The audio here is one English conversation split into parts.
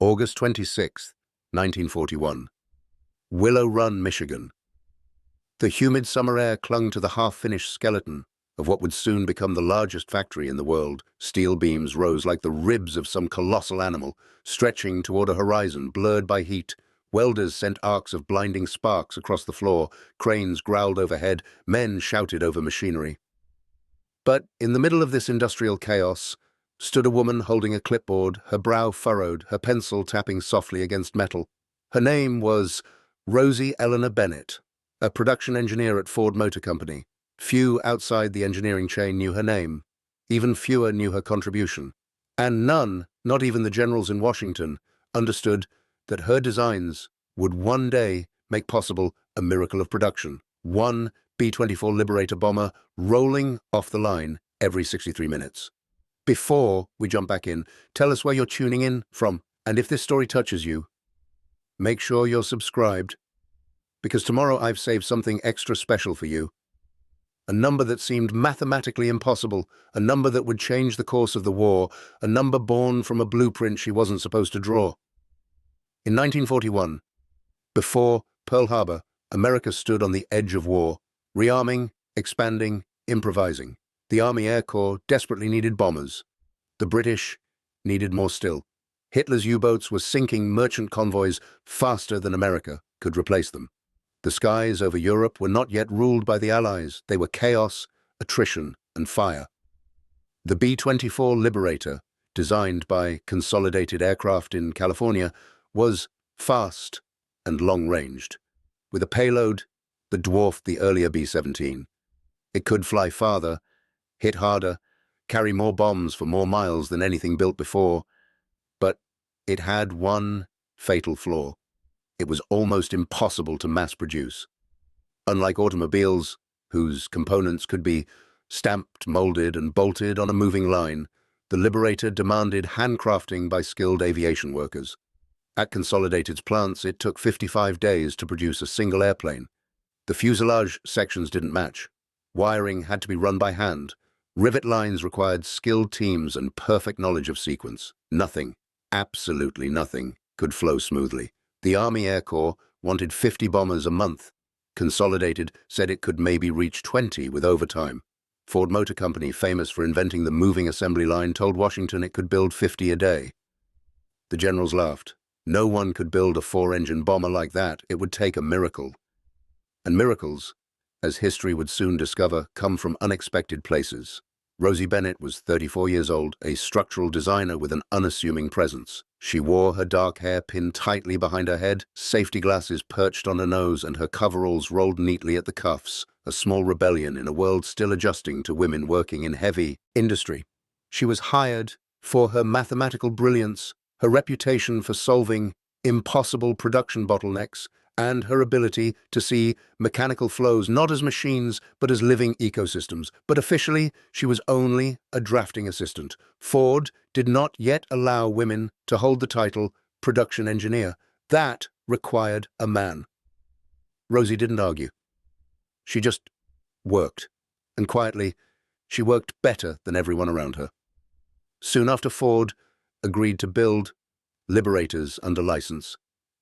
August 26, 1941. Willow Run, Michigan. The humid summer air clung to the half-finished skeleton of what would soon become the largest factory in the world. Steel beams rose like the ribs of some colossal animal, stretching toward a horizon blurred by heat. Welders sent arcs of blinding sparks across the floor, cranes growled overhead, men shouted over machinery. But in the middle of this industrial chaos stood a woman holding a clipboard, her brow furrowed, her pencil tapping softly against metal. Her name was Rosie Eleanor Bennett, a production engineer at Ford Motor Company. Few outside the engineering chain knew her name. Even fewer knew her contribution. And none, not even the generals in Washington, understood that her designs would one day make possible a miracle of production. One B-24 Liberator bomber rolling off the line every 63 minutes. Before we jump back in, tell us where you're tuning in from, and if this story touches you, make sure you're subscribed, because tomorrow I've saved something extra special for you. A number that seemed mathematically impossible, a number that would change the course of the war, a number born from a blueprint she wasn't supposed to draw. In 1941, before Pearl Harbor, America stood on the edge of war, rearming, expanding, improvising. The Army Air Corps desperately needed bombers. The British needed more still. Hitler's U-boats were sinking merchant convoys faster than America could replace them. The skies over Europe were not yet ruled by the Allies. They were chaos, attrition, and fire. The B-24 Liberator, designed by Consolidated Aircraft in California, was fast and long-ranged. With a payload that dwarfed the earlier B-17. It could fly farther, hit harder, carry more bombs for more miles than anything built before, but it had one fatal flaw. It was almost impossible to mass produce. Unlike automobiles, whose components could be stamped, molded, and bolted on a moving line, the Liberator demanded handcrafting by skilled aviation workers. At Consolidated's plants, it took 55 days to produce a single airplane. The fuselage sections didn't match. Wiring had to be run by hand. Rivet lines required skilled teams and perfect knowledge of sequence. Nothing, absolutely nothing, could flow smoothly. The Army Air Corps wanted 50 bombers a month. Consolidated said it could maybe reach 20 with overtime. Ford Motor Company, famous for inventing the moving assembly line, told Washington it could build 50 a day. The generals laughed. No one could build a 4-engine bomber like that. It would take a miracle. And miracles, as history would soon discover, come from unexpected places. Rosie Bennett was 34 years old, a structural designer with an unassuming presence. She wore her dark hair pinned tightly behind her head, safety glasses perched on her nose, and her coveralls rolled neatly at the cuffs, a small rebellion in a world still adjusting to women working in heavy industry. She was hired for her mathematical brilliance, her reputation for solving impossible production bottlenecks, and her ability to see mechanical flows not as machines but as living ecosystems. But officially, she was only a drafting assistant. Ford did not yet allow women to hold the title production engineer. That required a man. Rosie didn't argue. She just worked, and quietly, she worked better than everyone around her. Soon after Ford agreed to build Liberators under license,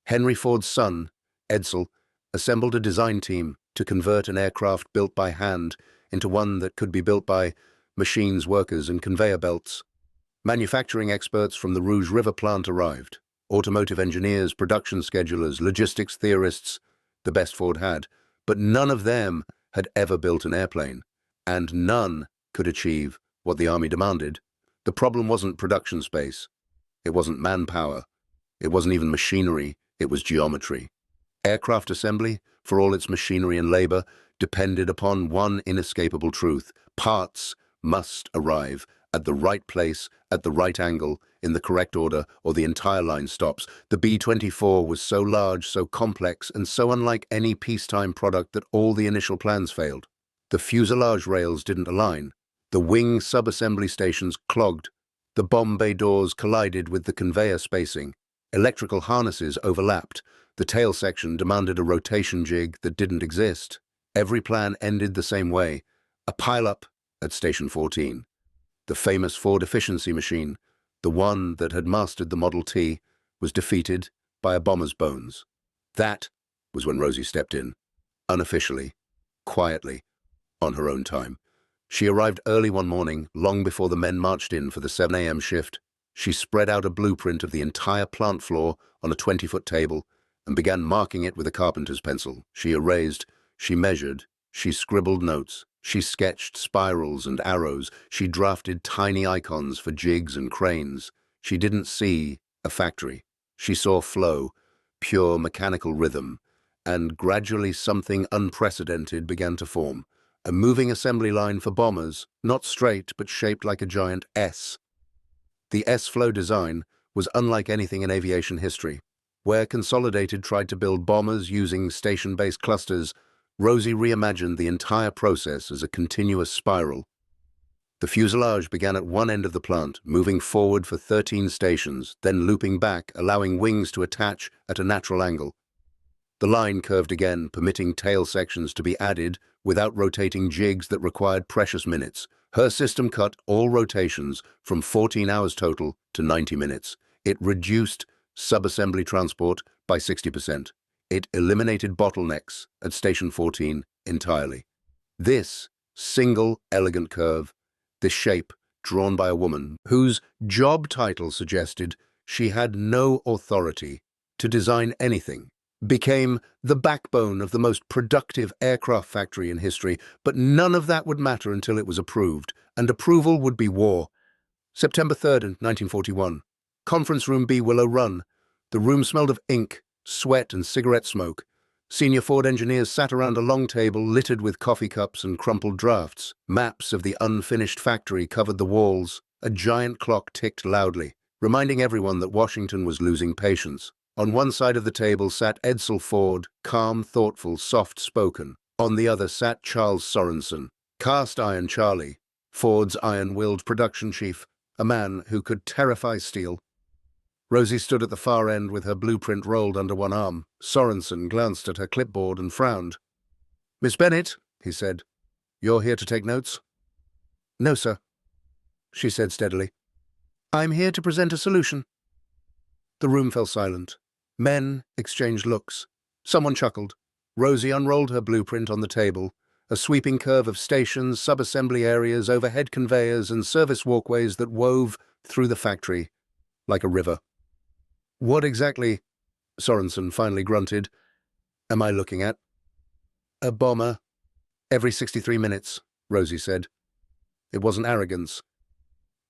Henry Ford's son, Edsel, assembled a design team to convert an aircraft built by hand into one that could be built by machines, workers, and conveyor belts. Manufacturing experts from the Rouge River plant arrived. Automotive engineers, production schedulers, logistics theorists, the best Ford had. But none of them had ever built an airplane, and none could achieve what the Army demanded. The problem wasn't production space. It wasn't manpower. It wasn't even machinery. It was geometry. Aircraft assembly, for all its machinery and labor, depended upon one inescapable truth. Parts must arrive at the right place, at the right angle, in the correct order, or the entire line stops. The B-24 was so large, so complex, and so unlike any peacetime product that all the initial plans failed. The fuselage rails didn't align. The wing sub-assembly stations clogged. The bomb bay doors collided with the conveyor spacing. Electrical harnesses overlapped. The tail section demanded a rotation jig that didn't exist. Every plan ended the same way, a pile-up at Station 14. The famous Ford efficiency machine, the one that had mastered the Model T, was defeated by a bomber's bones. That was when Rosie stepped in, unofficially, quietly, on her own time. She arrived early one morning, long before the men marched in for the 7 a.m. shift. She spread out a blueprint of the entire plant floor on a 20-foot table and began marking it with a carpenter's pencil. She erased, she measured, she scribbled notes, she sketched spirals and arrows, she drafted tiny icons for jigs and cranes. She didn't see a factory. She saw flow, pure mechanical rhythm, and gradually something unprecedented began to form. A moving assembly line for bombers, not straight but shaped like a giant S. The S-flow design was unlike anything in aviation history. Where Consolidated tried to build bombers using station-based clusters, Rosie reimagined the entire process as a continuous spiral. The fuselage began at one end of the plant, moving forward for 13 stations, then looping back, allowing wings to attach at a natural angle. The line curved again, permitting tail sections to be added without rotating jigs that required precious minutes. Her system cut all rotations from 14 hours total to 90 minutes. It reduced subassembly transport by 60%. It eliminated bottlenecks at Station 14 entirely. This single elegant curve, this shape drawn by a woman whose job title suggested she had no authority to design anything, became the backbone of the most productive aircraft factory in history, but none of that would matter until it was approved, and approval would be war. September 3rd, 1941. Conference Room B, Willow Run. The room smelled of ink, sweat, and cigarette smoke. Senior Ford engineers sat around a long table littered with coffee cups and crumpled drafts. Maps of the unfinished factory covered the walls. A giant clock ticked loudly, reminding everyone that Washington was losing patience. On one side of the table sat Edsel Ford, calm, thoughtful, soft-spoken. On the other sat Charles Sorensen, cast iron Charlie, Ford's iron-willed production chief, a man who could terrify steel. Rosie stood at the far end with her blueprint rolled under one arm. Sorensen glanced at her clipboard and frowned. "Miss Bennett," he said, "you're here to take notes?" "No, sir," she said steadily. "I'm here to present a solution." The room fell silent. Men exchanged looks. Someone chuckled. Rosie unrolled her blueprint on the table, a sweeping curve of stations, sub-assembly areas, overhead conveyors, and service walkways that wove through the factory like a river. "What exactly," Sorensen finally grunted, "am I looking at?" "A bomber. Every 63 minutes, Rosie said. It wasn't arrogance.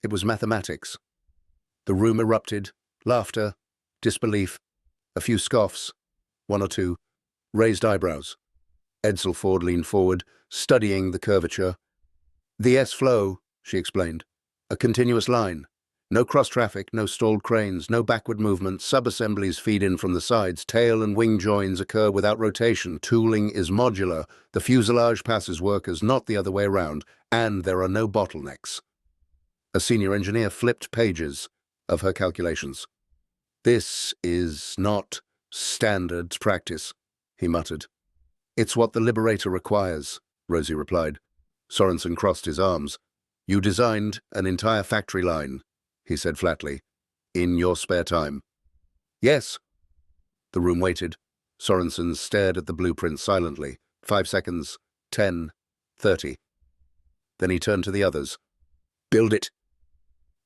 It was mathematics. The room erupted. Laughter, disbelief, a few scoffs, one or two, raised eyebrows. Edsel Ford leaned forward, studying the curvature. "The S-flow," she explained. "A continuous line. No cross-traffic, no stalled cranes, no backward movement. Sub-assemblies feed in from the sides. Tail and wing joins occur without rotation. Tooling is modular. The fuselage passes workers, not the other way around. And there are no bottlenecks." A senior engineer flipped pages of her calculations. "This is not standard practice," he muttered. "It's what the Liberator requires," Rosie replied. Sorensen crossed his arms. "You designed an entire factory line," he said flatly, "in your spare time." "Yes." The room waited. Sorensen stared at the blueprint silently. 5 seconds, 10, 30. Then he turned to the others. "Build it."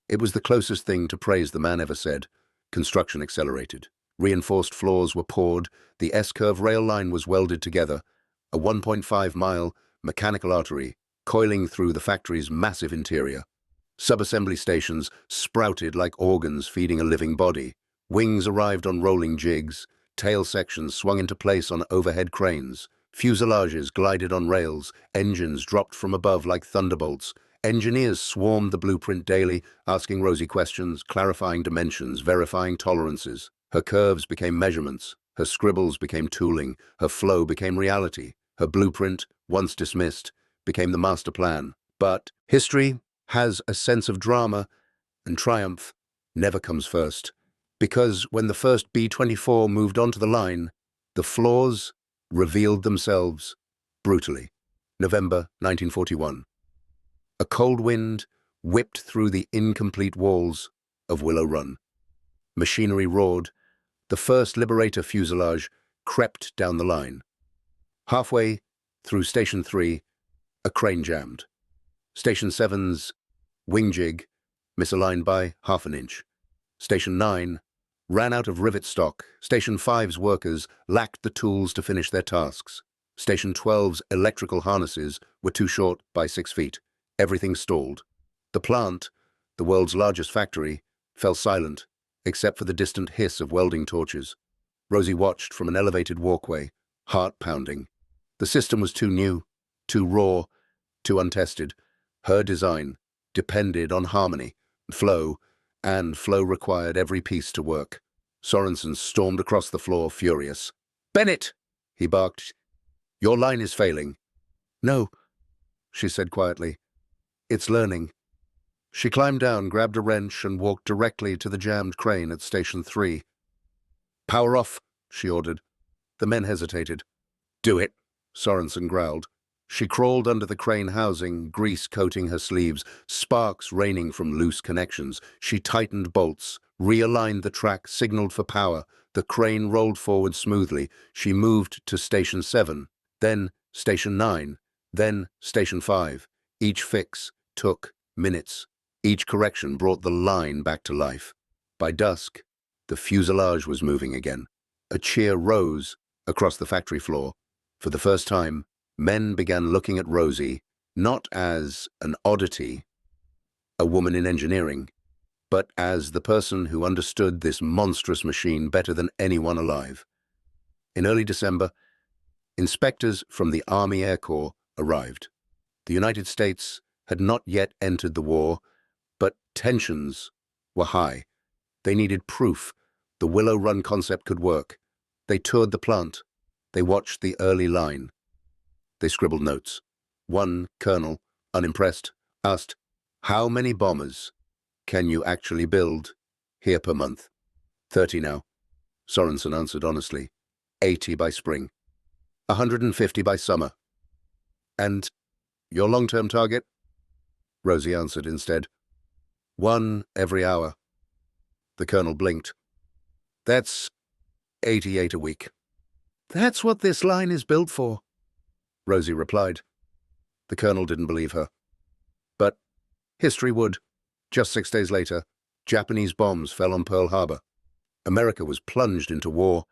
It was the closest thing to praise the man ever said. Construction accelerated. Reinforced floors were poured. The S-curve rail line was welded together. A 1.5-mile mechanical artery coiling through the factory's massive interior. Sub-assembly stations sprouted like organs feeding a living body. Wings arrived on rolling jigs. Tail sections swung into place on overhead cranes. Fuselages glided on rails. Engines dropped from above like thunderbolts. Engineers swarmed the blueprint daily, asking Rosie questions, clarifying dimensions, verifying tolerances. Her curves became measurements. Her scribbles became tooling. Her flow became reality. Her blueprint, once dismissed, became the master plan. But history has a sense of drama, and triumph never comes first. Because when the first B-24 moved onto the line, the flaws revealed themselves brutally. November 1941. A cold wind whipped through the incomplete walls of Willow Run. Machinery roared, The first Liberator fuselage crept down the line. Halfway through Station 3, a crane jammed. Station 7's wing jig misaligned by half an inch. Station 9 ran out of rivet stock. Station 5's workers lacked the tools to finish their tasks. Station 12's electrical harnesses were too short by 6 feet. Everything stalled. The plant, the world's largest factory, fell silent, except for the distant hiss of welding torches. Rosie watched from an elevated walkway, heart pounding. The system was too new, too raw, too untested. Her design depended on harmony, flow, and flow required every piece to work. Sorensen stormed across the floor, furious. "Bennett!" he barked. "Your line is failing." "No," she said quietly. "It's learning." She climbed down, grabbed a wrench, and walked directly to the jammed crane at Station 3. "Power off," she ordered. The men hesitated. "Do it," Sorensen growled. She crawled under the crane housing, grease coating her sleeves, sparks raining from loose connections. She tightened bolts, realigned the track, signaled for power. The crane rolled forward smoothly. She moved to Station 7, then Station 9, then Station 5. Each fix took minutes. Each correction brought the line back to life. By dusk, the fuselage was moving again. A cheer rose across the factory floor. For the first time, men began looking at Rosie not as an oddity, a woman in engineering, but as the person who understood this monstrous machine better than anyone alive. In early December, inspectors from the Army Air Corps arrived. The United States had not yet entered the war, but tensions were high. They needed proof the Willow Run concept could work. They toured the plant. They watched the early line. They scribbled notes. One colonel, unimpressed, asked, "How many bombers can you actually build here per month?" 30 now, Sorensen answered honestly. 80 by spring. 150 by summer. "And your long-term target?" Rosie answered instead. 1 every hour. The colonel blinked. "That's 88 a week." "That's what this line is built for," Rosie replied. The colonel didn't believe her. But history would. Just 6 days later, Japanese bombs fell on Pearl Harbor. America was plunged into war.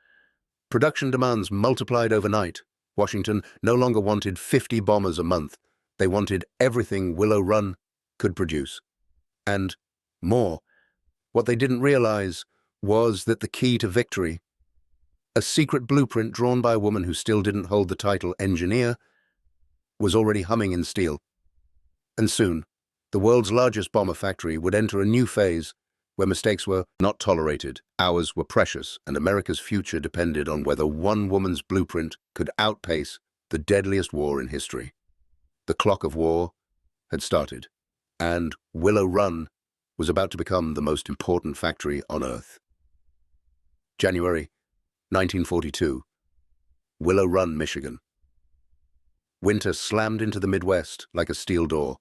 Production demands multiplied overnight. Washington no longer wanted 50 bombers a month. They wanted everything Willow Run could produce. And more. What they didn't realize was that the key to victory, a secret blueprint drawn by a woman who still didn't hold the title engineer, was already humming in steel. And soon, the world's largest bomber factory would enter a new phase where mistakes were not tolerated, hours were precious, and America's future depended on whether one woman's blueprint could outpace the deadliest war in history. The clock of war had started, and Willow Run was about to become the most important factory on Earth. January 1942, Willow Run, Michigan. Winter slammed into the Midwest like a steel door.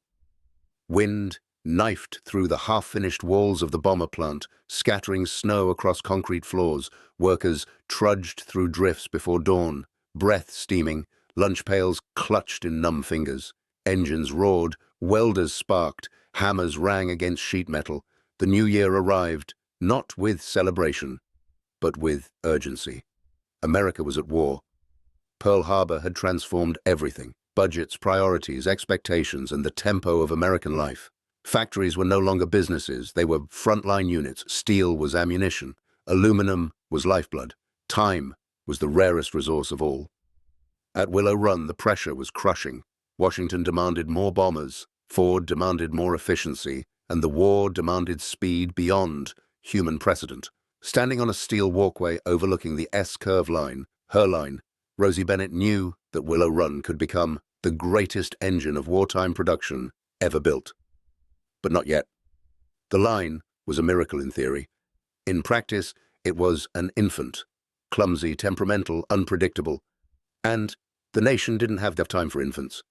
Wind knifed through the half-finished walls of the bomber plant, scattering snow across concrete floors. Workers trudged through drifts before dawn, breath steaming, lunch pails clutched in numb fingers. Engines roared, welders sparked, hammers rang against sheet metal. The new year arrived, not with celebration, but with urgency. America was at war. Pearl Harbor had transformed everything: budgets, priorities, expectations, and the tempo of American life. Factories were no longer businesses, they were frontline units. Steel was ammunition, aluminum was lifeblood, time was the rarest resource of all. At Willow Run, the pressure was crushing. Washington demanded more bombers, Ford demanded more efficiency, and the war demanded speed beyond human precedent. Standing on a steel walkway overlooking the S-curve line, her line, Rosie Bennett knew that Willow Run could become the greatest engine of wartime production ever built. But not yet. The line was a miracle in theory. In practice, it was an infant, clumsy, temperamental, unpredictable. And the nation didn't have enough time for infants.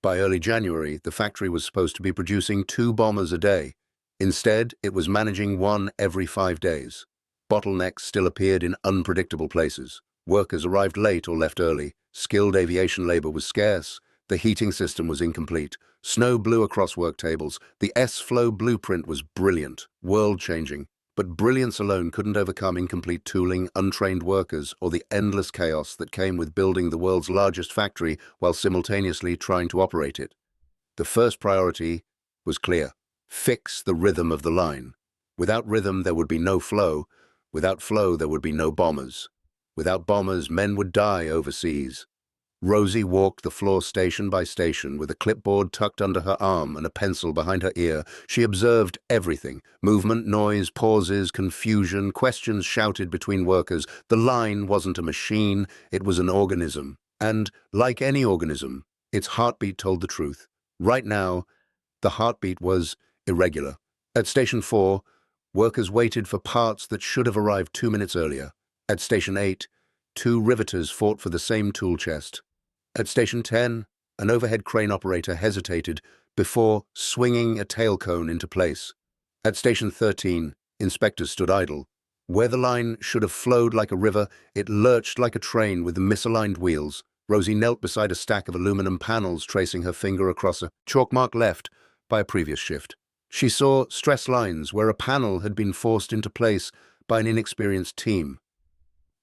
By early January, the factory was supposed to be producing 2 bombers a day. Instead, it was managing 1 every 5 days. Bottlenecks still appeared in unpredictable places. Workers arrived late or left early. Skilled aviation labor was scarce. The heating system was incomplete. Snow blew across work tables. The S-Flow blueprint was brilliant, world-changing. But brilliance alone couldn't overcome incomplete tooling, untrained workers, or the endless chaos that came with building the world's largest factory while simultaneously trying to operate it. The first priority was clear. Fix the rhythm of the line. Without rhythm, there would be no flow. Without flow, there would be no bombers. Without bombers, men would die overseas. Rosie walked the floor station by station with a clipboard tucked under her arm and a pencil behind her ear. She observed everything: movement, noise, pauses, confusion, questions shouted between workers. The line wasn't a machine, it was an organism. And, like any organism, its heartbeat told the truth. Right now, the heartbeat was irregular. At Station 4, workers waited for parts that should have arrived 2 minutes earlier. At Station 8, 2 riveters fought for the same tool chest. At Station 10, an overhead crane operator hesitated before swinging a tail cone into place. At Station 13, inspectors stood idle. Where the line should have flowed like a river, it lurched like a train with misaligned wheels. Rosie knelt beside a stack of aluminum panels, tracing her finger across a chalk mark left by a previous shift. She saw stress lines where a panel had been forced into place by an inexperienced team.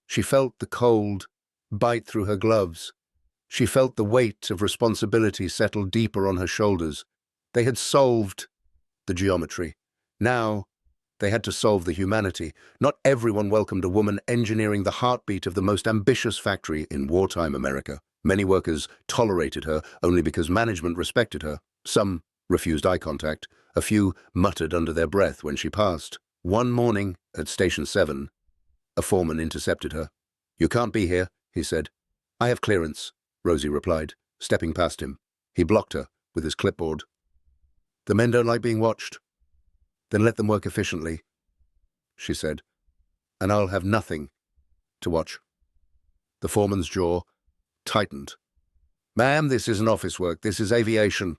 She felt the cold bite through her gloves. She felt the weight of responsibility settle deeper on her shoulders. They had solved the geometry. Now, they had to solve the humanity. Not everyone welcomed a woman engineering the heartbeat of the most ambitious factory in wartime America. Many workers tolerated her only because management respected her. Some refused eye contact. A few muttered under their breath when she passed. One morning, at Station 7, a foreman intercepted her. "You can't be here," he said. "I have clearance," Rosie replied, stepping past him. He blocked her with his clipboard. "The men don't like being watched." "Then let them work efficiently," she said, "and I'll have nothing to watch." The foreman's jaw tightened. "Ma'am, this isn't office work, this is aviation."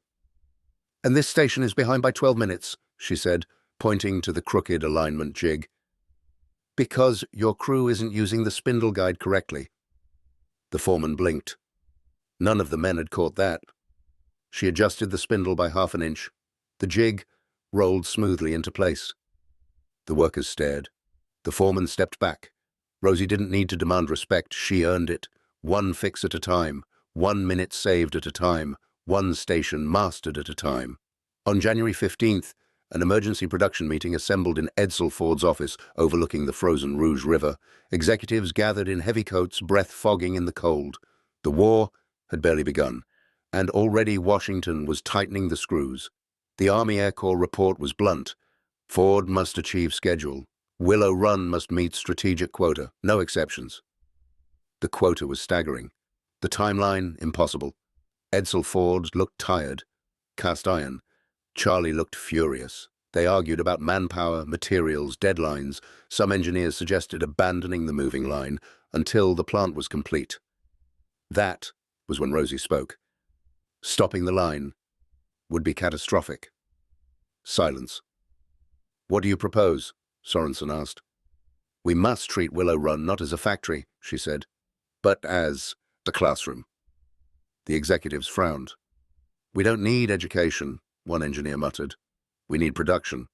"And this station is behind by 12 minutes, she said, pointing to the crooked alignment jig. "Because your crew isn't using the spindle guide correctly." The foreman blinked. None of the men had caught that. She adjusted the spindle by half an inch. The jig rolled smoothly into place. The workers stared. The foreman stepped back. Rosie didn't need to demand respect. She earned it. 1 fix at a time, 1 minute saved at a time, 1 station mastered at a time. On January 15th, an emergency production meeting assembled in Edsel Ford's office overlooking the frozen Rouge River. Executives gathered in heavy coats, breath fogging in the cold. The war had barely begun, and already Washington was tightening the screws. The Army Air Corps report was blunt. Ford must achieve schedule. Willow Run must meet strategic quota, no exceptions. The quota was staggering. The timeline, impossible. Edsel Ford looked tired, cast iron. Charlie looked furious. They argued about manpower, materials, deadlines. Some engineers suggested abandoning the moving line until the plant was complete. That was when Rosie spoke. Stopping the line would be catastrophic. Silence. "What do you propose?" Sorensen asked. "We must treat Willow Run not as a factory," she said, "but as a classroom." The executives frowned. "We don't need education," one engineer muttered. "We need production."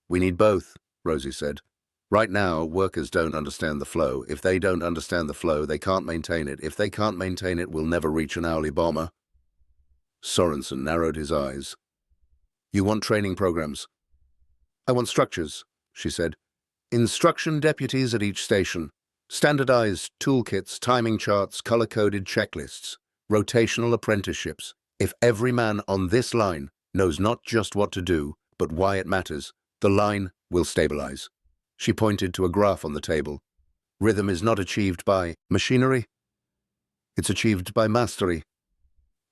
"We need both," Rosie said. "Right now, workers don't understand the flow. If they don't understand the flow, they can't maintain it. If they can't maintain it, we'll never reach an hourly bomber." Sorensen narrowed his eyes. "You want training programs?" "I want structures," she said. "Instruction deputies at each station. Standardized toolkits, timing charts, color-coded checklists. Rotational apprenticeships. If every man on this line knows not just what to do, but why it matters, the line will stabilize." She pointed to a graph on the table. "Rhythm is not achieved by machinery. It's achieved by mastery."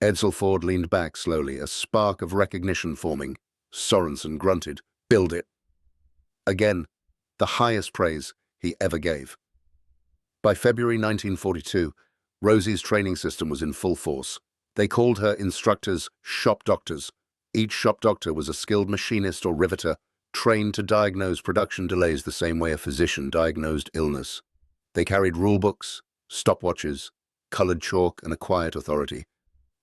Edsel Ford leaned back slowly, a spark of recognition forming. Sorensen grunted. "Build it." Again, the highest praise he ever gave. By February 1942, Rosie's training system was in full force. They called her instructors shop doctors. Each shop doctor was a skilled machinist or riveter, trained to diagnose production delays the same way a physician diagnosed illness. They carried rulebooks, stopwatches, colored chalk, and a quiet authority.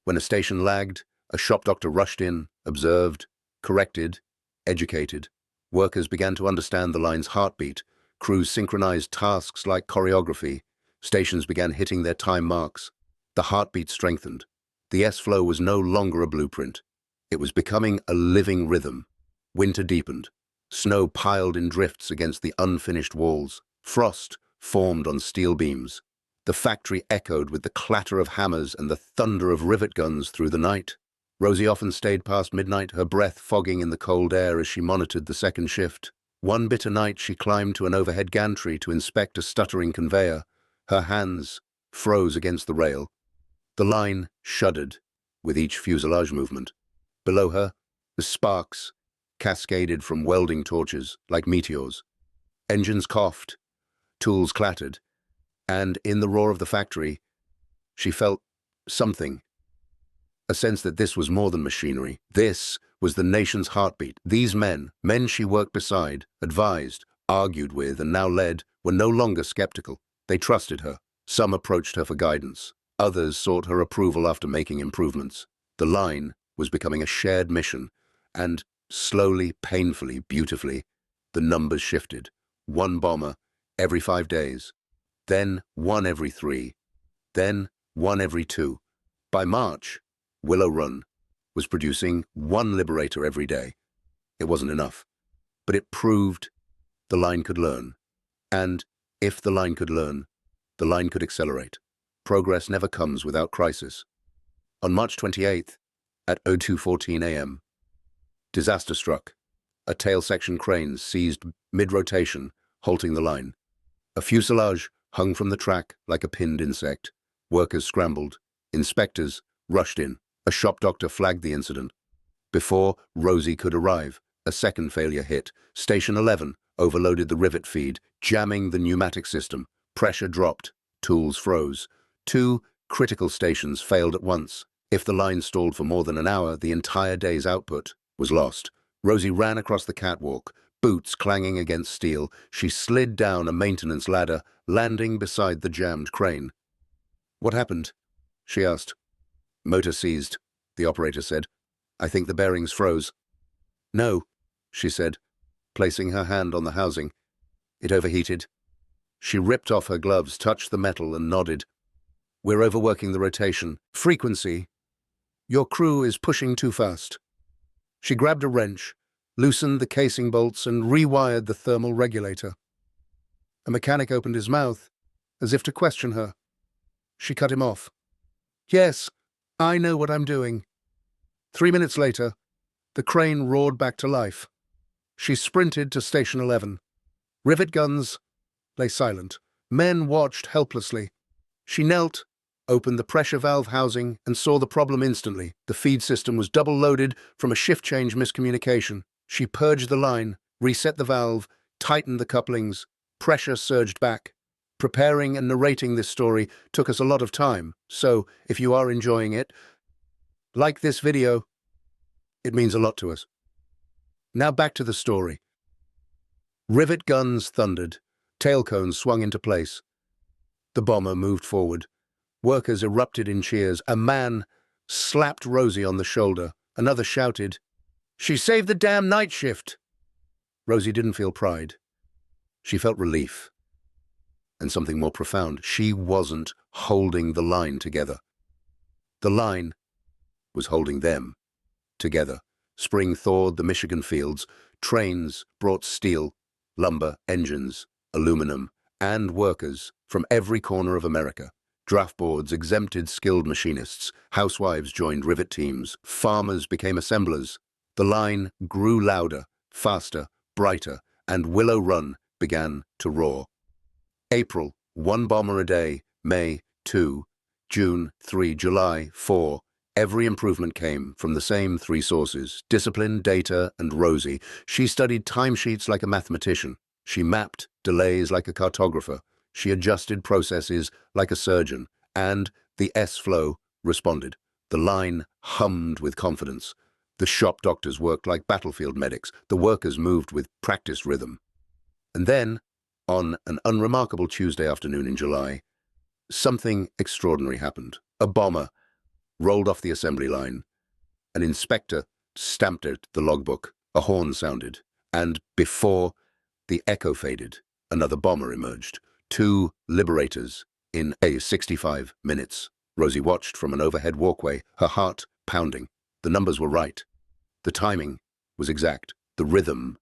When a station lagged, a shop doctor rushed in, observed, corrected, educated. Workers began to understand the line's heartbeat. Crews synchronized tasks like choreography. Stations began hitting their time marks. The heartbeat strengthened. The S-flow was no longer a blueprint. It was becoming a living rhythm. Winter deepened. Snow piled in drifts against the unfinished walls. Frost formed on steel beams. The factory echoed with the clatter of hammers and the thunder of rivet guns through the night. Rosie often stayed past midnight, her breath fogging in the cold air as she monitored the second shift. One bitter night she climbed to an overhead gantry to inspect a stuttering conveyor. Her hands froze against the rail. The line shuddered with each fuselage movement. Below her, the sparks cascaded from welding torches like meteors. Engines coughed, tools clattered, and in the roar of the factory, she felt something. A sense that this was more than machinery. This was the nation's heartbeat. These men she worked beside, advised, argued with, and now led, were no longer skeptical. They trusted her. Some approached her for guidance. Others sought her approval after making improvements. The line was becoming a shared mission, and slowly, painfully, beautifully, the numbers shifted. One bomber every 5 days, then one every 3, then one every 2. By March, Willow Run was producing 1 Liberator every day. It wasn't enough, but it proved the line could learn. And if the line could learn, the line could accelerate. Progress never comes without crisis. On March 28th, at 02:14 a.m., disaster struck. A tail section crane seized mid-rotation, halting the line. A fuselage hung from the track like a pinned insect. Workers scrambled. Inspectors rushed in. A shop doctor flagged the incident. Before Rosie could arrive, a second failure hit. Station 11 overloaded the rivet feed, jamming the pneumatic system. Pressure dropped. Tools froze. 2 critical stations failed at once. If the line stalled for more than an hour, the entire day's output was lost. Rosie ran across the catwalk, boots clanging against steel. She slid down a maintenance ladder, landing beside the jammed crane. "What happened?" she asked. "Motor seized," the operator said. "I think the bearings froze." "No," she said, placing her hand on the housing. "It overheated." She ripped off her gloves, touched the metal, and nodded. "We're overworking the rotation. Frequency. Your crew is pushing too fast." She grabbed a wrench, loosened the casing bolts, and rewired the thermal regulator. A mechanic opened his mouth, as if to question her. She cut him off. "Yes, I know what I'm doing." 3 minutes later, the crane roared back to life. She sprinted to Station 11. Rivet guns lay silent. Men watched helplessly. She knelt, opened the pressure valve housing, and saw the problem instantly. The feed system was double-loaded from a shift change miscommunication. She purged the line, reset the valve, tightened the couplings. Pressure surged back. Preparing and narrating this story took us a lot of time, so if you are enjoying it, like this video. It means a lot to us. Now back to the story. Rivet guns thundered. Tail cones swung into place. The bomber moved forward. Workers erupted in cheers. A man slapped Rosie on the shoulder. Another shouted, "She saved the damn night shift!" Rosie didn't feel pride. She felt relief. And something more profound. She wasn't holding the line together. The line was holding them together. Spring thawed the Michigan fields. Trains brought steel, lumber, engines, aluminum, and workers from every corner of America. Draft boards exempted skilled machinists. Housewives joined rivet teams. Farmers became assemblers. The line grew louder, faster, brighter, and Willow Run began to roar. April, 1 bomber a day. May, 2. June, 3. July, 4. Every improvement came from the same 3 sources: discipline, data, and Rosie. She studied timesheets like a mathematician. She mapped delays like a cartographer. She adjusted processes like a surgeon. And the S-flow responded. The line hummed with confidence. The shop doctors worked like battlefield medics. The workers moved with practiced rhythm. And then, on an unremarkable Tuesday afternoon in July, something extraordinary happened. A bomber rolled off the assembly line. An inspector stamped at the logbook. A horn sounded. And before the echo faded, another bomber emerged. 2 Liberators in 65 minutes. Rosie watched from an overhead walkway, her heart pounding. The numbers were right. The timing was exact. The rhythm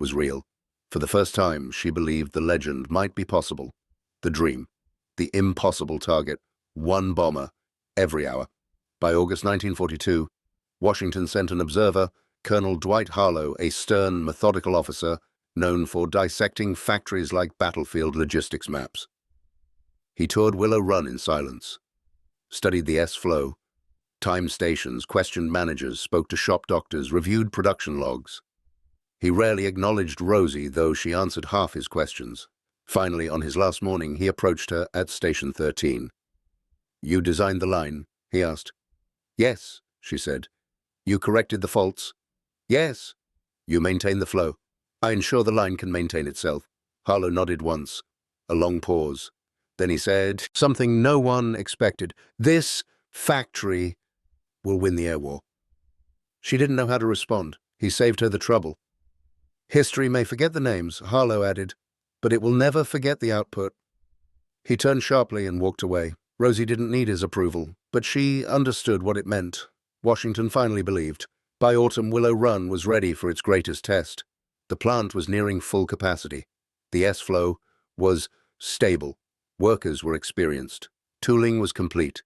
was real. For the first time, she believed the legend might be possible. The dream. The impossible target. 1 bomber every hour. By August 1942, Washington sent an observer, Colonel Dwight Harlow, a stern, methodical officer known for dissecting factories like battlefield logistics maps. He toured Willow Run in silence, studied the S-flow, timed stations, questioned managers, spoke to shop doctors, reviewed production logs. He rarely acknowledged Rosie, though she answered half his questions. Finally, on his last morning, he approached her at Station 13. "You designed the line?" he asked. "Yes," she said. "You corrected the faults?" "Yes." "You maintain the flow?" "I ensure the line can maintain itself." Harlow nodded once. A long pause. Then he said something no one expected. "This factory will win the air war." She didn't know how to respond. He saved her the trouble. "History may forget the names," Harlow added, "but it will never forget the output." He turned sharply and walked away. Rosie didn't need his approval, but she understood what it meant. Washington finally believed. By autumn, Willow Run was ready for its greatest test. The plant was nearing full capacity. The S-flow was stable. Workers were experienced. Tooling was complete.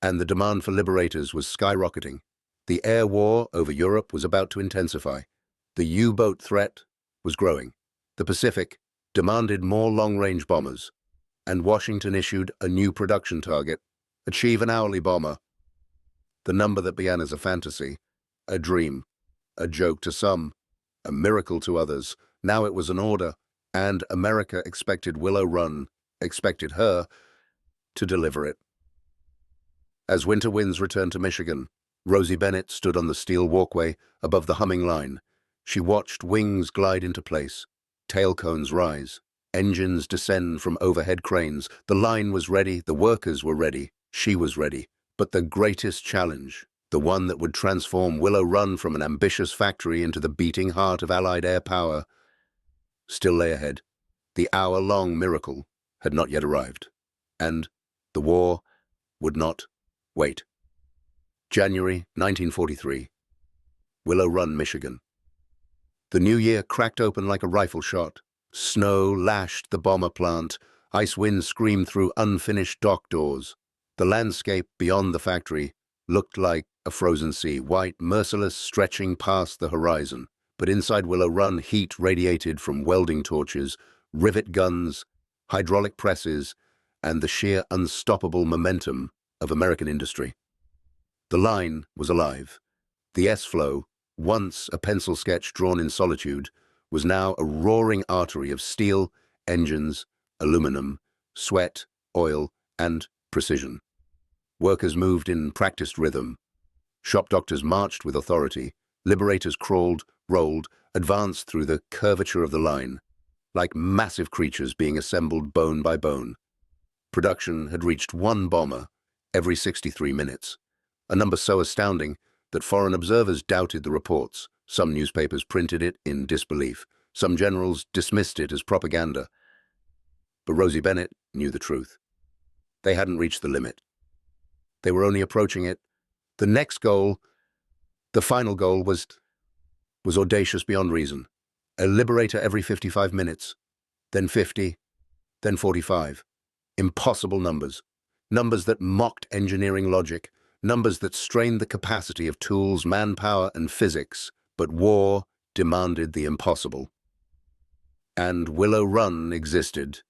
And the demand for Liberators was skyrocketing. The air war over Europe was about to intensify. The U-boat threat was growing. The Pacific demanded more long-range bombers. And Washington issued a new production target: achieve an hourly bomber. The number that began as a fantasy, a dream, a joke to some, a miracle to others. Now it was an order, and America expected Willow Run, expected her, to deliver it. As winter winds returned to Michigan, Rosie Bennett stood on the steel walkway above the humming line. She watched wings glide into place, tail cones rise, engines descend from overhead cranes. The line was ready, the workers were ready, she was ready. But the greatest challenge, the one that would transform Willow Run from an ambitious factory into the beating heart of Allied air power, still lay ahead. The hour-long miracle had not yet arrived, and the war would not wait. January 1943. Willow Run, Michigan. The new year cracked open like a rifle shot. Snow lashed the bomber plant. Ice winds screamed through unfinished dock doors. The landscape beyond the factory looked like a frozen sea, white, merciless, stretching past the horizon. But inside Willow Run, heat radiated from welding torches, rivet guns, hydraulic presses, and the sheer unstoppable momentum of American industry. The line was alive. The S-flow, once a pencil sketch drawn in solitude, was now a roaring artery of steel, engines, aluminum, sweat, oil, and precision. Workers moved in practiced rhythm. Shop doctors marched with authority. Liberators crawled, rolled, advanced through the curvature of the line, like massive creatures being assembled bone by bone. Production had reached 1 bomber every 63 minutes, a number so astounding that foreign observers doubted the reports. Some newspapers printed it in disbelief. Some generals dismissed it as propaganda. But Rosie Bennett knew the truth. They hadn't reached the limit. They were only approaching it. The next goal, the final goal, was audacious beyond reason. A Liberator every 55 minutes, then 50, then 45. Impossible numbers. Numbers that mocked engineering logic. Numbers that strained the capacity of tools, manpower, and physics. But war demanded the impossible. And Willow Run existed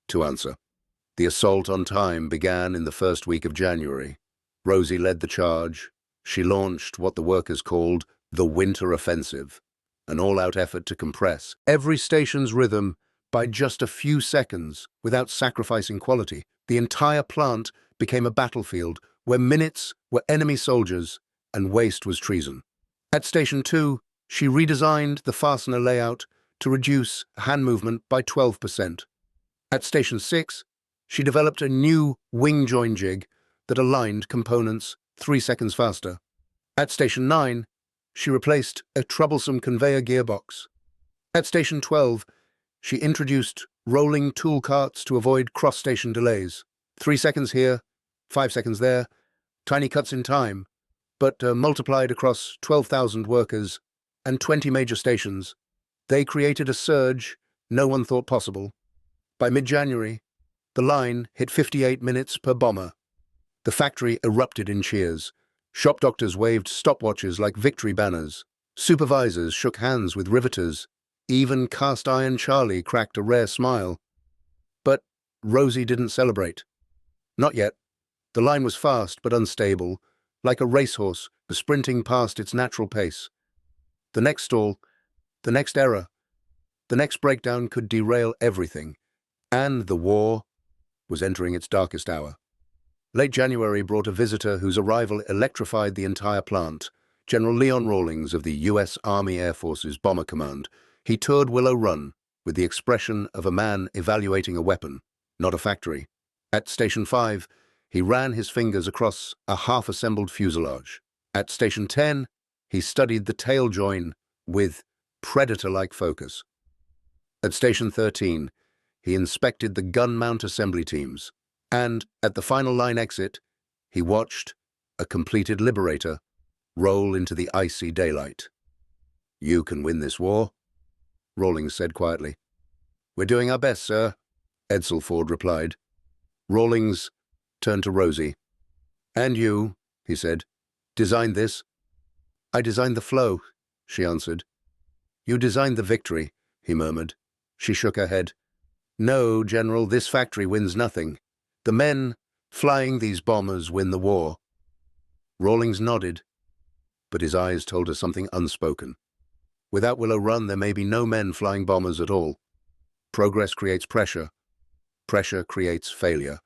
to answer. The assault on time began in the first week of January. Rosie led the charge. She launched what the workers called the Winter Offensive, an all-out effort to compress every station's rhythm by just a few seconds without sacrificing quality. The entire plant became a battlefield where minutes were enemy soldiers and waste was treason. At Station 2, she redesigned the fastener layout to reduce hand movement by 12%. At Station 6, she developed a new wing join jig that aligned components 3 seconds faster. At Station 9, she replaced a troublesome conveyor gearbox. At Station 12, she introduced rolling tool carts to avoid cross-station delays. 3 seconds here, 5 seconds there, tiny cuts in time, but multiplied across 12,000 workers and 20 major stations, they created a surge no one thought possible. By mid-January, the line hit 58 minutes per bomber. The factory erupted in cheers. Shop doctors waved stopwatches like victory banners. Supervisors shook hands with riveters. Even cast-iron Charlie cracked a rare smile. But Rosie didn't celebrate. Not yet. The line was fast but unstable, like a racehorse sprinting past its natural pace. The next stall, the next error, the next breakdown could derail everything, and the war was entering its darkest hour. Late January brought a visitor whose arrival electrified the entire plant, General Leon Rawlings of the U.S. Army Air Force's Bomber Command. He toured Willow Run with the expression of a man evaluating a weapon, not a factory. At Station 5, he ran his fingers across a half-assembled fuselage. At Station 10, he studied the tail join with predator-like focus. At Station 13, he inspected the gun mount assembly teams. And at the final line exit, he watched a completed Liberator roll into the icy daylight. "You can win this war," Rawlings said quietly. "We're doing our best, sir," Edsel Ford replied. Rawlings turned to Rosie. "And you," he said, "designed this?" "I designed the flow," she answered. "You designed the victory," he murmured. She shook her head. "No, General, this factory wins nothing. The men flying these bombers win the war." Rawlings nodded, but his eyes told her something unspoken. Without Willow Run, there may be no men flying bombers at all. Progress creates pressure. Pressure creates failure.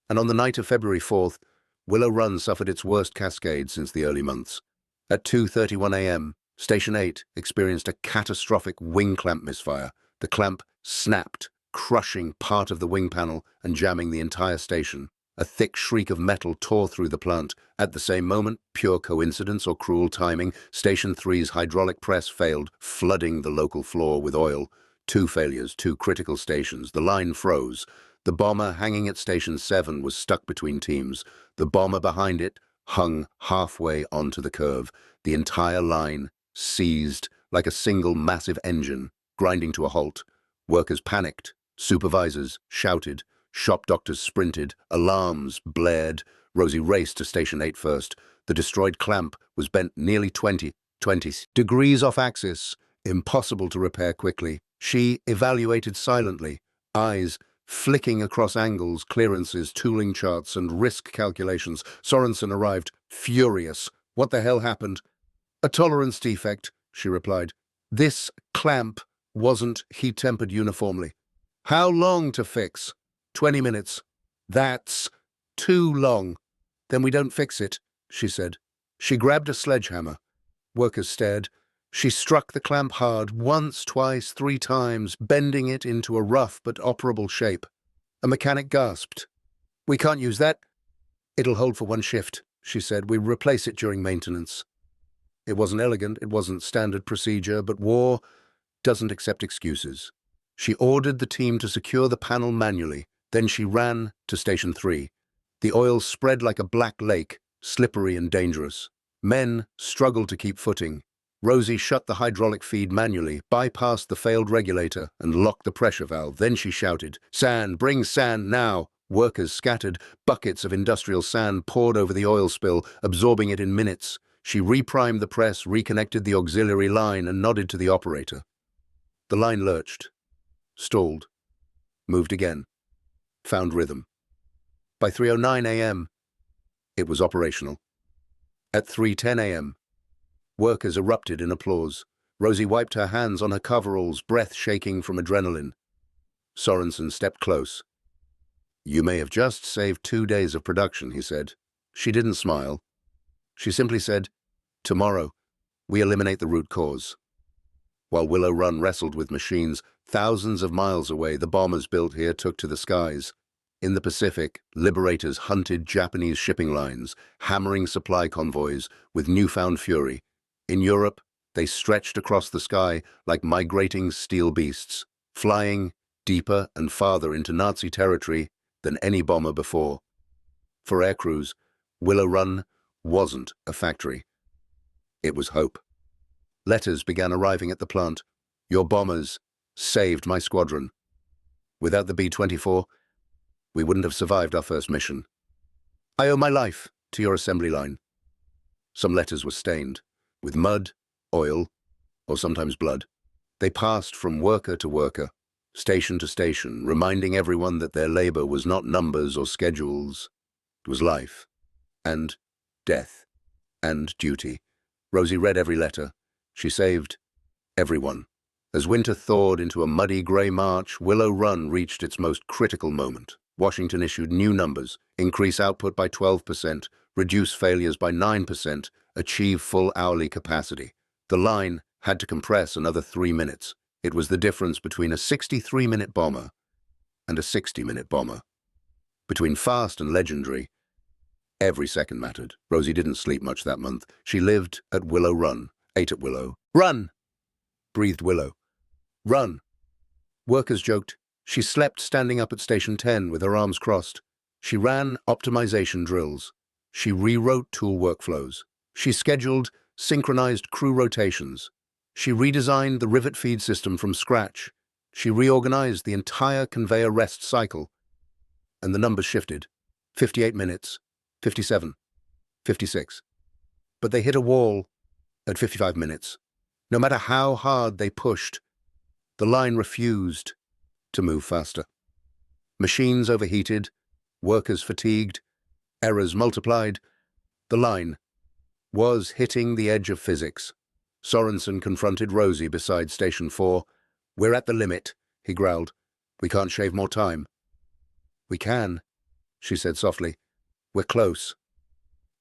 And on the night of February 4th, Willow Run suffered its worst cascade since the early months. At 2:31 a.m., Station 8 experienced a catastrophic wing clamp misfire. The clamp snapped, crushing part of the wing panel and jamming the entire station. A thick shriek of metal tore through the plant. At the same moment, pure coincidence or cruel timing, Station 3's hydraulic press failed, flooding the local floor with oil. 2 failures, 2 critical stations. The line froze. The bomber hanging at Station 7 was stuck between teams. The bomber behind it hung halfway onto the curve. The entire line seized like a single massive engine, grinding to a halt. Workers panicked. Supervisors shouted. Shop doctors sprinted. Alarms blared. Rosie raced to Station 8 first. The destroyed clamp was bent nearly 20 degrees off axis, impossible to repair quickly. She evaluated silently, eyes flicking across angles, clearances, tooling charts, and risk calculations. Sorensen arrived, furious. "What the hell happened?" "A tolerance defect," she replied. "This clamp wasn't heat-tempered uniformly." "How long to fix?" 20 minutes. "That's too long." "Then we don't fix it," she said. She grabbed a sledgehammer. Workers stared. She struck the clamp hard, once, twice, 3 times, bending it into a rough but operable shape. A mechanic gasped. "We can't use that." "It'll hold for 1 shift," she said. "We replace it during maintenance." It wasn't elegant, it wasn't standard procedure, but war doesn't accept excuses. She ordered the team to secure the panel manually. Then she ran to Station 3. The oil spread like a black lake, slippery and dangerous. Men struggled to keep footing. Rosie shut the hydraulic feed manually, bypassed the failed regulator, and locked the pressure valve. Then she shouted, "Sand, bring sand now!" Workers scattered. Buckets of industrial sand poured over the oil spill, absorbing it in minutes. She reprimed the press, reconnected the auxiliary line, and nodded to the operator. The line lurched, stalled, moved again, found rhythm. By 3:09 a.m., it was operational. At 3:10 a.m., workers erupted in applause. Rosie wiped her hands on her coveralls, breath shaking from adrenaline. Sorensen stepped close. "You may have just saved 2 days of production," he said. She didn't smile. She simply said, "Tomorrow, We eliminate the root cause. While Willow Run wrestled with machines thousands of miles away, the bombers built here took to the skies. In the Pacific, liberators hunted Japanese shipping lines, hammering supply convoys with newfound fury. In Europe, they stretched across the sky like migrating steel beasts, flying deeper and farther into Nazi territory than any bomber before. For aircrews, Willow Run wasn't a factory. It was hope. Letters began arriving at the plant. Your bombers saved my squadron. Without the B-24, we wouldn't have survived our first mission. I owe my life to your assembly line. Some letters were stained with mud, oil, or sometimes blood. They passed from worker to worker, station to station, reminding everyone that their labor was not numbers or schedules. It was life, and death, and duty. Rosie read every letter. She saved everyone. As winter thawed into a muddy grey March, Willow Run reached its most critical moment. Washington issued new numbers: increase output by 12%, reduce failures by 9%, achieve full hourly capacity. The line had to compress another 3 minutes. It was the difference between a 63-minute bomber and a 60-minute bomber. Between fast and legendary, every second mattered. Rosie didn't sleep much that month. She lived at Willow Run, ate at Willow. Run! Breathed Willow. Run! Workers joked. She slept standing up at Station 10 with her arms crossed. She ran optimization drills. She rewrote tool workflows. She scheduled synchronized crew rotations. She redesigned the rivet feed system from scratch. She reorganized the entire conveyor rest cycle. And the numbers shifted. 58 minutes, 57, 56. But they hit a wall at 55 minutes. No matter how hard they pushed, the line refused to move faster. Machines overheated, workers fatigued, errors multiplied. The line was hitting the edge of physics. Sorensen confronted Rosie beside Station 4. We're at the limit, he growled. We can't shave more time. We can, she said softly. We're close.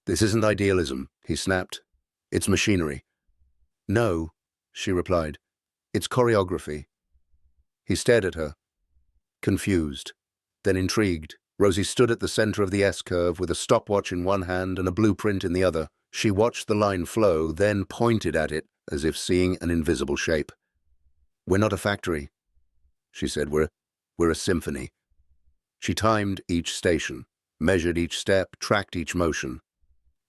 This isn't idealism, he snapped. It's machinery. No, she replied. It's choreography. He stared at her, confused, then intrigued. Rosie stood at the center of the S-curve with a stopwatch in one hand and a blueprint in the other. She watched the line flow, then pointed at it as if seeing an invisible shape. We're not a factory, she said. We're a symphony. She timed each station, measured each step, tracked each motion.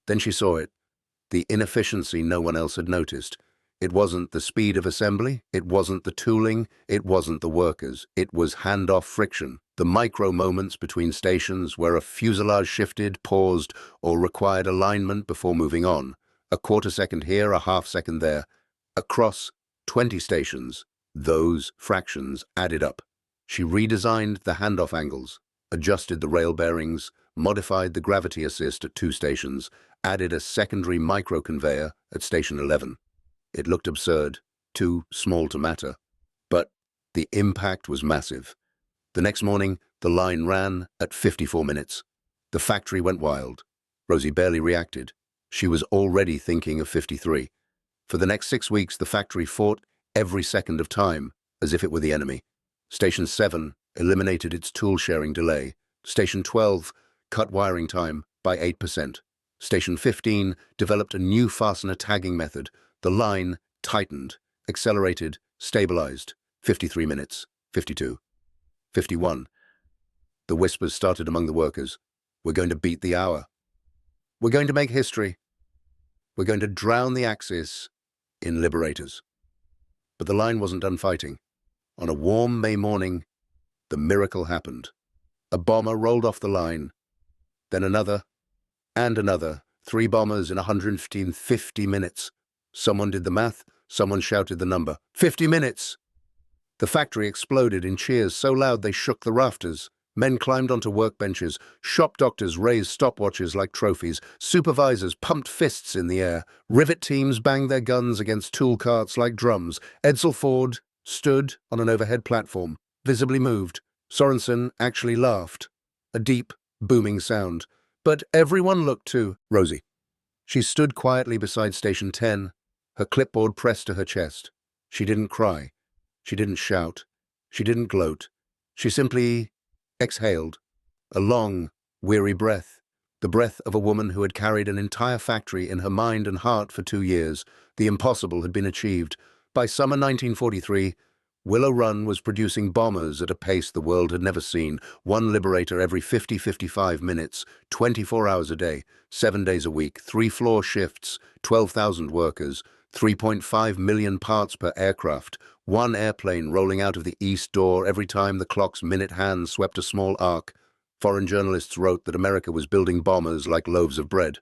Then she saw it, the inefficiency no one else had noticed. It wasn't the speed of assembly, it wasn't the tooling, it wasn't the workers. It was handoff friction, the micro moments between stations where a fuselage shifted, paused, or required alignment before moving on. A quarter second here, a half second there. Across 20 stations, those fractions added up. She redesigned the handoff angles, adjusted the rail bearings, modified the gravity assist at 2 stations, added a secondary micro-conveyor at Station 11. It looked absurd, too small to matter. But the impact was massive. The next morning, the line ran at 54 minutes. The factory went wild. Rosie barely reacted. She was already thinking of 53. For the next 6 weeks, the factory fought every second of time as if it were the enemy. Station 7 eliminated its tool-sharing delay. Station 12 cut wiring time by 8%. Station 15 developed a new fastener tagging method. The line tightened, accelerated, stabilized. 53 minutes, 52, 51. The whispers started among the workers. We're going to beat the hour. We're going to make history. We're going to drown the Axis in Liberators. But the line wasn't done fighting. On a warm May morning, the miracle happened. A bomber rolled off the line, then another, and another. 3 bombers in 150 minutes. Someone did the math, someone shouted the number. 50 minutes! The factory exploded in cheers so loud they shook the rafters. Men climbed onto workbenches. Shop doctors raised stopwatches like trophies. Supervisors pumped fists in the air. Rivet teams banged their guns against tool carts like drums. Edsel Ford stood on an overhead platform, visibly moved. Sorensen actually laughed. A deep, booming sound. But everyone looked to Rosie. She stood quietly beside Station 10, her clipboard pressed to her chest. She didn't cry. She didn't shout. She didn't gloat. She simply exhaled. A long, weary breath. The breath of a woman who had carried an entire factory in her mind and heart for 2 years. The impossible had been achieved. By summer 1943, Willow Run was producing bombers at a pace the world had never seen. One Liberator every 50-55 minutes, 24 hours a day, 7 days a week, 3-floor shifts, 12,000 workers, 3.5 million parts per aircraft, one airplane rolling out of the east door every time the clock's minute hand swept a small arc. Foreign journalists wrote that America was building bombers like loaves of bread.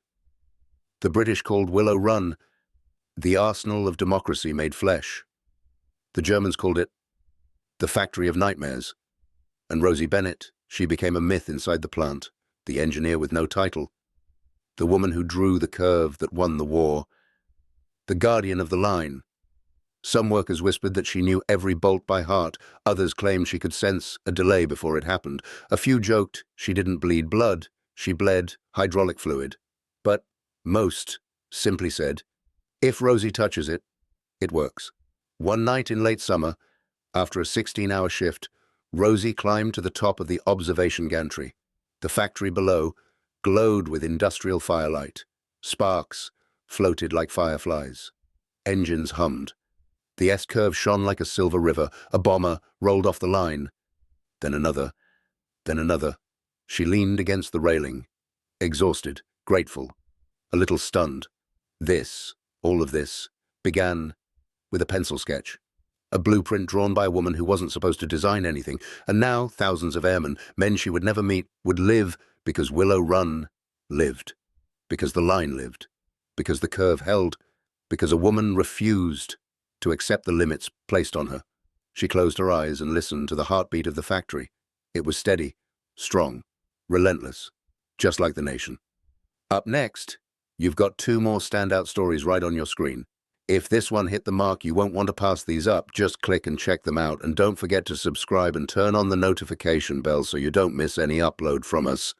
The British called Willow Run the arsenal of democracy made flesh. The Germans called it the factory of nightmares. And Rosie Bennett, she became a myth inside the plant, the engineer with no title, the woman who drew the curve that won the war, the guardian of the line. Some workers whispered that she knew every bolt by heart. Others claimed she could sense a delay before it happened. A few joked she didn't bleed blood, she bled hydraulic fluid. But most simply said, if Rosie touches it, it works. One night in late summer, after a 16-hour shift, Rosie climbed to the top of the observation gantry. The factory below glowed with industrial firelight. Sparks floated like fireflies. Engines hummed. The S-curve shone like a silver river. A bomber rolled off the line. Then another, then another. She leaned against the railing, exhausted, grateful, a little stunned. All of this, began with a pencil sketch. A blueprint drawn by a woman who wasn't supposed to design anything. And now thousands of airmen, men she would never meet, would live because Willow Run lived. Because the line lived. Because the curve held. Because a woman refused to accept the limits placed on her. She closed her eyes and listened to the heartbeat of the factory. It was steady, strong, relentless, just like the nation. Up next, you've got 2 more standout stories right on your screen. If this one hit the mark, you won't want to pass these up. Just click and check them out. And don't forget to subscribe and turn on the notification bell so you don't miss any upload from us.